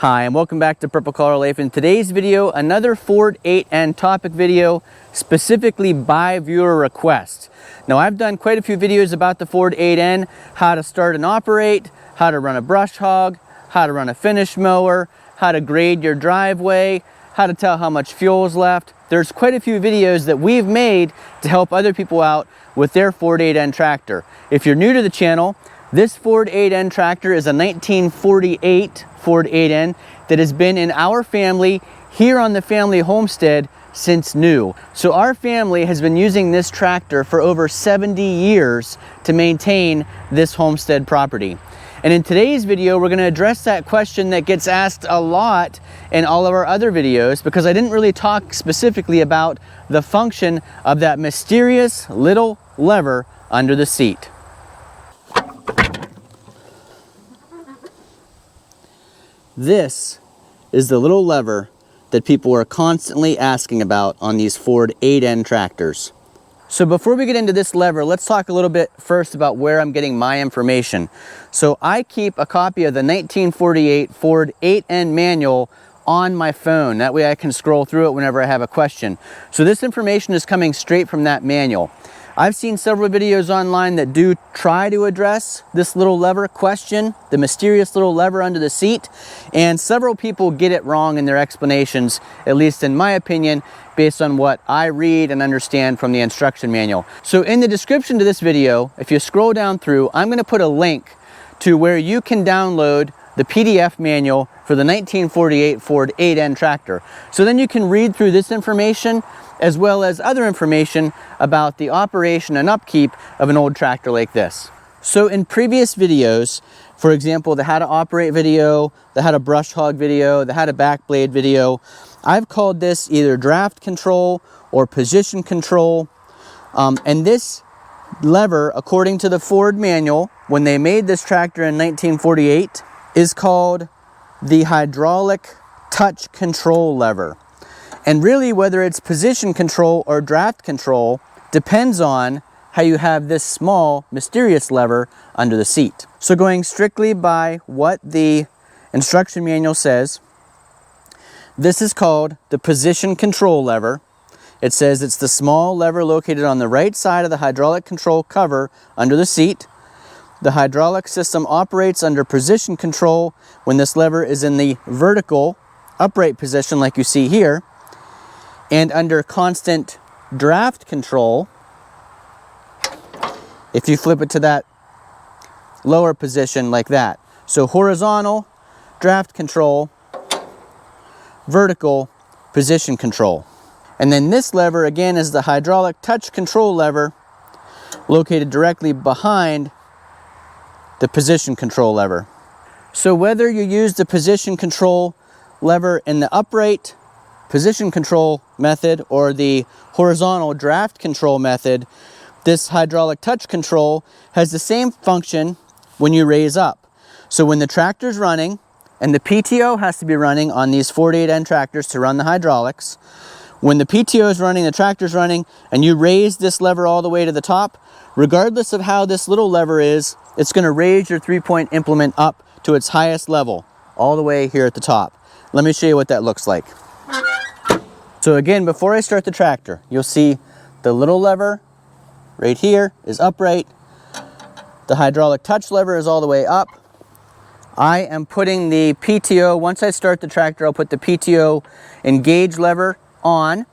Hi, and welcome back to Purple Collar Life. In today's video, another Ford 8N topic video, specifically by viewer request. Now, I've done quite a few videos about the Ford 8N, how to start and operate, how to run a brush hog, how to run a finish mower, how to grade your driveway, how to tell how much fuel is left. There's quite a few videos that we've made to help other people out with their Ford 8N tractor. If you're new to the channel, this Ford 8N tractor is a 1948 Ford 8N that has been in our family here on the family homestead since new. So our family has been using this tractor for over 70 years to maintain this homestead property. And in today's video, we're going to address that question that gets asked a lot in all of our other videos, because I didn't really talk specifically about the function of that mysterious little lever under the seat. This is the little lever that people are constantly asking about on these Ford 8N tractors. So before we get into this lever, let's talk a little bit first about where I'm getting my information. So I keep a copy of the 1948 Ford 8N manual on my phone. That way I can scroll through it whenever I have a question. So this information is coming straight from that manual. I've seen several videos online that do try to address this little lever question, the mysterious little lever under the seat, and several people get it wrong in their explanations, at least in my opinion, based on what I read and understand from the instruction manual. So in the description to this video, if you scroll down through, I'm going to put a link to where you can download the PDF manual for the 1948 Ford 8N tractor. So then you can read through this information as well as other information about the operation and upkeep of an old tractor like this. So in previous videos, for example, the how to operate video, the how to brush hog video, the how to back blade video, I've called this either draft control or position control. And this lever, according to the Ford manual, when they made this tractor in 1948, is called the hydraulic touch control lever. And really, whether it's position control or draft control depends on how you have this small, mysterious lever under the seat. So going strictly by what the instruction manual says, this is called the position control lever. It says it's the small lever located on the right side of the hydraulic control cover under the seat. The hydraulic system operates under position control when this lever is in the vertical upright position like you see here, and under constant draft control if you flip it to that lower position like that. So horizontal draft control, vertical position control. And then this lever again is the hydraulic touch control lever located directly behind the position control lever. So whether you use the position control lever in the upright position control method or the horizontal draft control method, this hydraulic touch control has the same function when you raise up. So when the tractor's running, and the PTO has to be running on these Ford 8N tractors to run the hydraulics, when the PTO is running, the tractor's running, and you raise this lever all the way to the top, regardless of how this little lever is, it's going to raise your three-point implement up to its highest level, all the way here at the top. Let me show you what that looks like. So again, before I start the tractor, you'll see the little lever right here is upright. The hydraulic touch lever is all the way up. I am putting the PTO, once I start the tractor, I'll put the PTO engage lever on.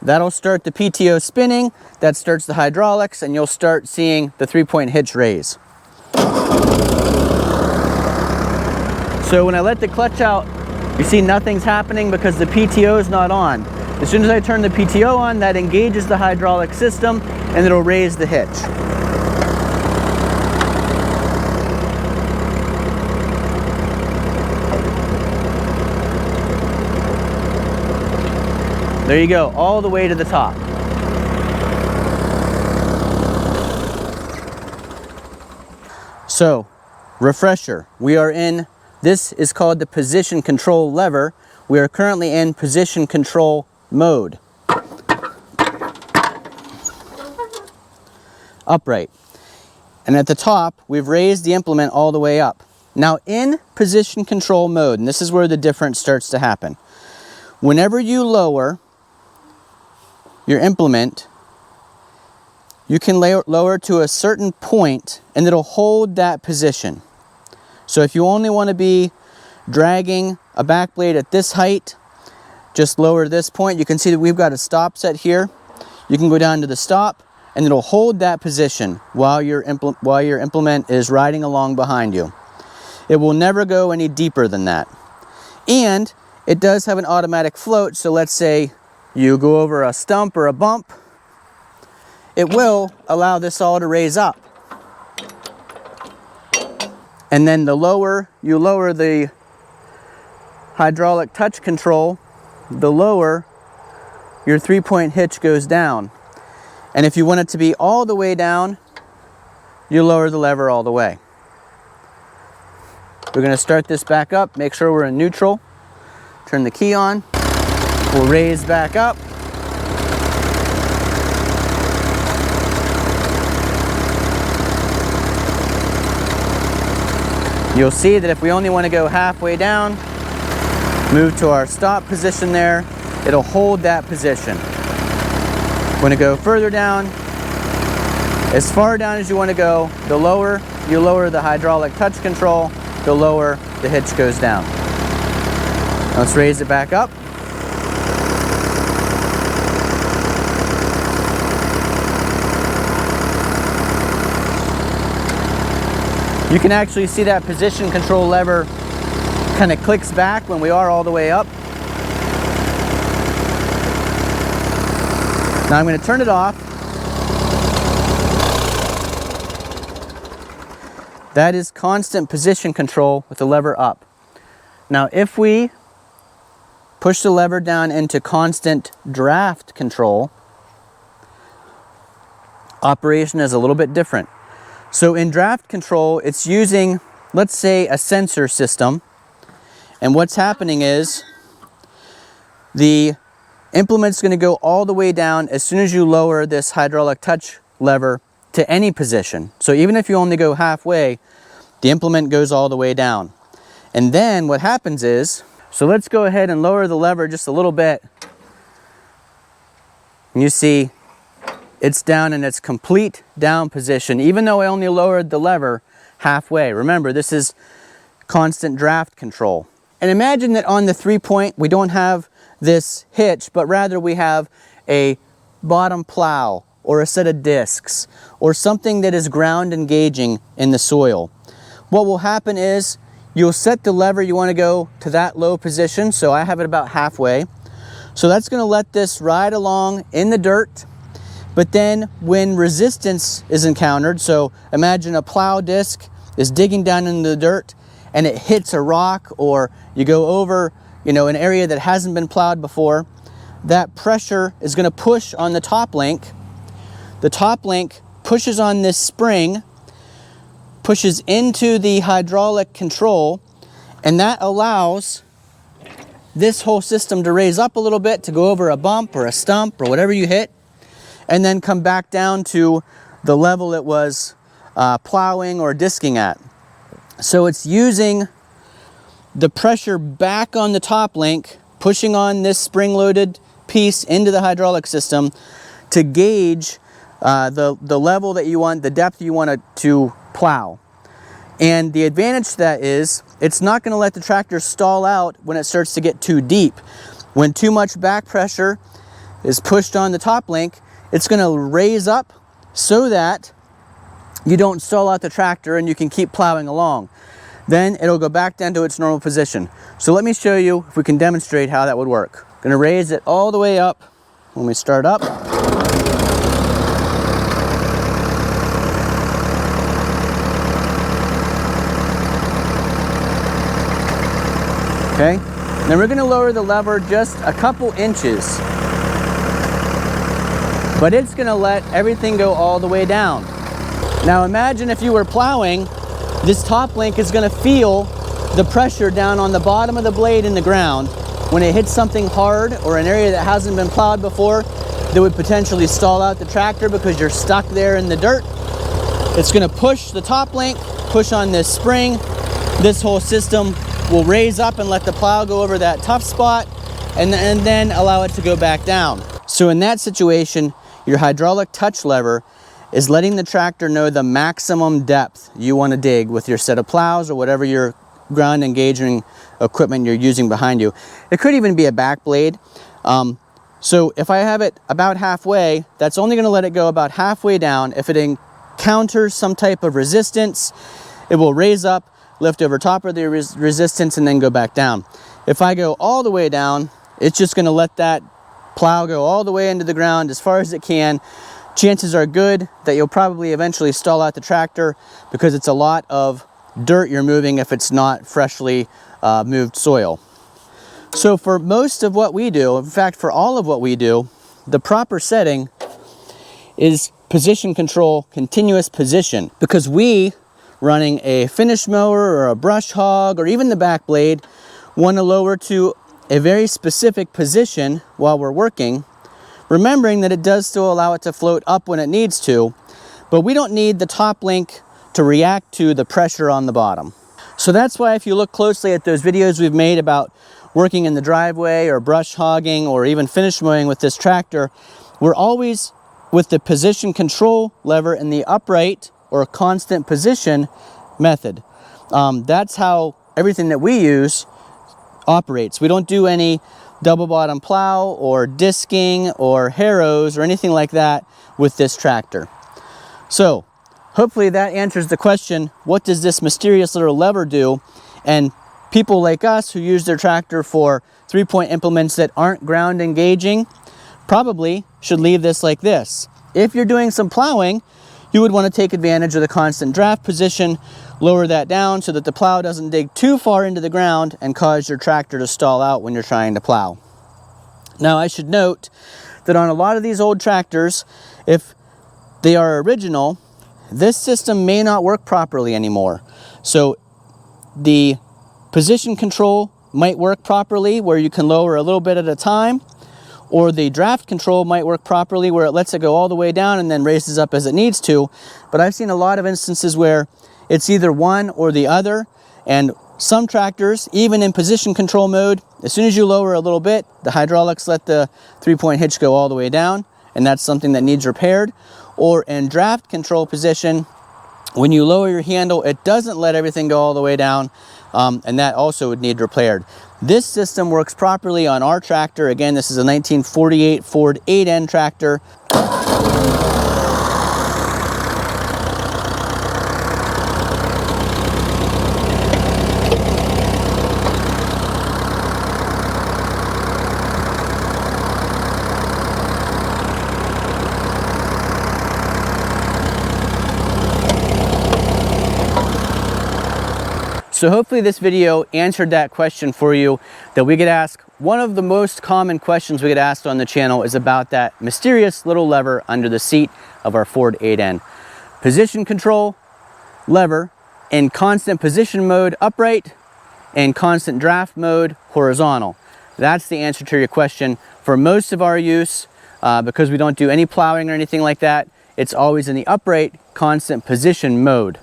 That'll start the PTO spinning. That starts the hydraulics, and you'll start seeing the three-point hitch raise. So when I let the clutch out, you see nothing's happening because the PTO is not on. As soon as I turn the PTO on, that engages the hydraulic system and it'll raise the hitch. There you go, all the way to the top. So, refresher, we are in, this is called the position control lever. We are currently in position control mode. Upright. And at the top, we've raised the implement all the way up. Now in position control mode, and this is where the difference starts to happen. Whenever you lower your implement, you can lower to a certain point and it'll hold that position. So if you only want to be dragging a back blade at this height, just lower this point. You can see that we've got a stop set here. You can go down to the stop and it'll hold that position while your implement is riding along behind you. It will never go any deeper than that. And it does have an automatic float, so let's say you go over a stump or a bump, it will allow this all to raise up. And then the lower you lower the hydraulic touch control, the lower your 3-point hitch goes down. And if you want it to be all the way down, you lower the lever all the way. We're going to start this back up, make sure we're in neutral, turn the key on, we'll raise back up. You'll see that if we only want to go halfway down, move to our stop position there, it'll hold that position. Want to go further down, as far down as you want to go, the lower you lower the hydraulic touch control, the lower the hitch goes down. Let's raise it back up. You can actually see that position control lever kind of clicks back when we are all the way up. Now I'm going to turn it off. That is constant position control with the lever up. Now if we push the lever down into constant draft control, operation is a little bit different. So in draft control, it's using, let's say, a sensor system. And what's happening is the implement's going to go all the way down as soon as you lower this hydraulic touch lever to any position. So even if you only go halfway, the implement goes all the way down. And then what happens is, so let's go ahead and lower the lever just a little bit. And you see it's down in its complete down position, even though I only lowered the lever halfway. Remember, this is constant draft control. And imagine that on the 3-point, we don't have this hitch, but rather we have a bottom plow or a set of discs or something that is ground engaging in the soil. What will happen is you'll set the lever you want to go to that low position. So I have it about halfway. So that's going to let this ride along in the dirt. But then when resistance is encountered, so imagine a plow disc is digging down into the dirt and it hits a rock, or you go over, an area that hasn't been plowed before, that pressure is going to push on the top link. The top link pushes on this spring, pushes into the hydraulic control, and that allows this whole system to raise up a little bit to go over a bump or a stump or whatever you hit, and then come back down to the level it was plowing or disking at. So it's using the pressure back on the top link, pushing on this spring-loaded piece into the hydraulic system to gauge the level that you want, the depth you want to plow. And the advantage to that is it's not going to let the tractor stall out when it starts to get too deep. When too much back pressure is pushed on the top link, it's going to raise up so that you don't stall out the tractor and you can keep plowing along. Then it'll go back down to its normal position. So let me show you if we can demonstrate how that would work. I'm going to raise it all the way up when we start up. Okay, then we're going to lower the lever just a couple inches. But it's going to let everything go all the way down. Now imagine if you were plowing, this top link is going to feel the pressure down on the bottom of the blade in the ground when it hits something hard or an area that hasn't been plowed before that would potentially stall out the tractor because you're stuck there in the dirt. It's going to push the top link, push on this spring, This whole system will raise up and let the plow go over that tough spot and then allow it to go back down. So in that situation, your hydraulic touch lever is letting the tractor know the maximum depth you want to dig with your set of plows or whatever your ground engaging equipment you're using behind you. It could even be a back blade. So if I have it about halfway, that's only going to let it go about halfway down. If it encounters some type of resistance, it will raise up, lift over top of the resistance, and then go back down. If I go all the way down, it's just going to let that plow go all the way into the ground as far as it can. Chances are good that you'll probably eventually stall out the tractor because it's a lot of dirt you're moving if it's not freshly moved soil. So for most of what we do, in fact for all of what we do, the proper setting is position control, continuous position, because we, running a finish mower or a brush hog or even the back blade, want to lower to a very specific position while we're working, remembering that it does still allow it to float up when it needs to, but we don't need the top link to react to the pressure on the bottom. So that's why if you look closely at those videos we've made about working in the driveway or brush hogging or even finish mowing with this tractor, we're always with the position control lever in the upright or constant position method. That's how everything that we use operates. We don't do any double bottom plow or disking or harrows or anything like that with this tractor. So hopefully that answers the question, what does this mysterious little lever do? And people like us who use their tractor for 3-point implements that aren't ground engaging probably should leave this like this. If you're doing some plowing, you would want to take advantage of the constant draft position, lower that down so that the plow doesn't dig too far into the ground and cause your tractor to stall out when you're trying to plow. Now I should note that on a lot of these old tractors, if they are original, this system may not work properly anymore. So the position control might work properly where you can lower a little bit at a time, or the draft control might work properly where it lets it go all the way down and then raises up as it needs to. But I've seen a lot of instances where it's either one or the other, and some tractors, even in position control mode, as soon as you lower a little bit, the hydraulics let the 3-point hitch go all the way down, and that's something that needs repaired. Or in draft control position, when you lower your handle, it doesn't let everything go all the way down, and that also would need repaired. This system works properly on our tractor. Again, this is a 1948 Ford 8N tractor. So hopefully this video answered that question for you that we get asked. One of the most common questions we get asked on the channel is about that mysterious little lever under the seat of our Ford 8N. Position control lever in constant position mode upright and constant draft mode horizontal. That's the answer to your question. For most of our use, because we don't do any plowing or anything like that, it's always in the upright constant position mode.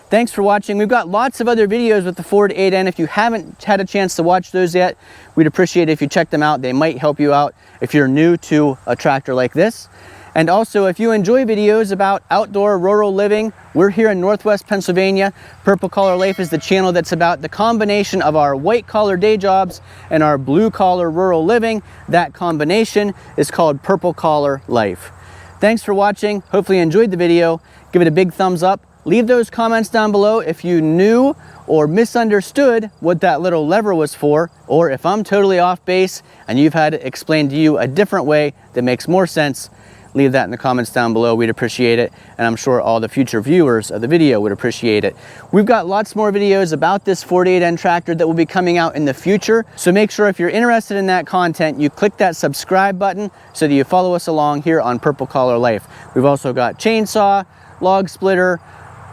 Thanks for watching. We've got lots of other videos with the Ford 8N. If you haven't had a chance to watch those yet, we'd appreciate it if you check them out. They might help you out if you're new to a tractor like this. And also, if you enjoy videos about outdoor rural living, we're here in Northwest Pennsylvania. Purple Collar Life is the channel that's about the combination of our white collar day jobs and our blue collar rural living. That combination is called Purple Collar Life. Thanks for watching. Hopefully you enjoyed the video. Give it a big thumbs up. Leave those comments down below if you knew or misunderstood what that little lever was for, or if I'm totally off base and you've had it explained to you a different way that makes more sense. Leave that in the comments down below. We'd appreciate it, and I'm sure all the future viewers of the video would appreciate it. We've got lots more videos about this Ford 8N tractor that will be coming out in the future, so make sure if you're interested in that content, you click that subscribe button so that you follow us along here on Purple Collar Life. We've also got chainsaw, log splitter,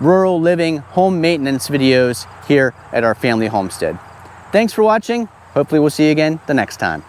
rural living, home maintenance videos here at our family homestead. Thanks for watching. Hopefully we'll see you again the next time.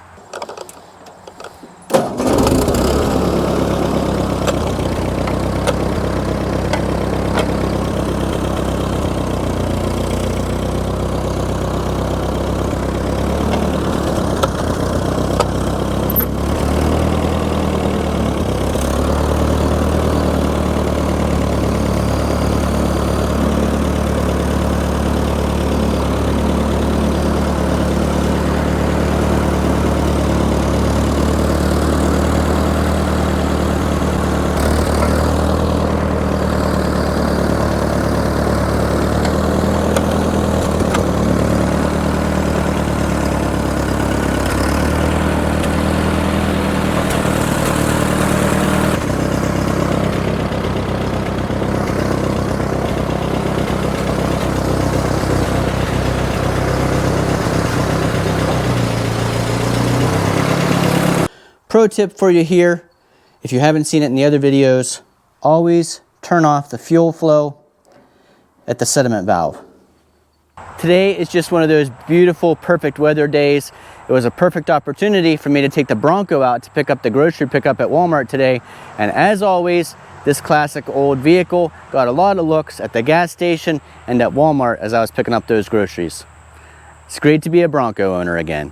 Pro tip for you here, if you haven't seen it in the other videos, always turn off the fuel flow at the sediment valve. Today is just one of those beautiful, perfect weather days. It was a perfect opportunity for me to take the Bronco out to pick up the grocery pickup at Walmart today. And as always, this classic old vehicle got a lot of looks at the gas station and at Walmart as I was picking up those groceries. It's great to be a Bronco owner again.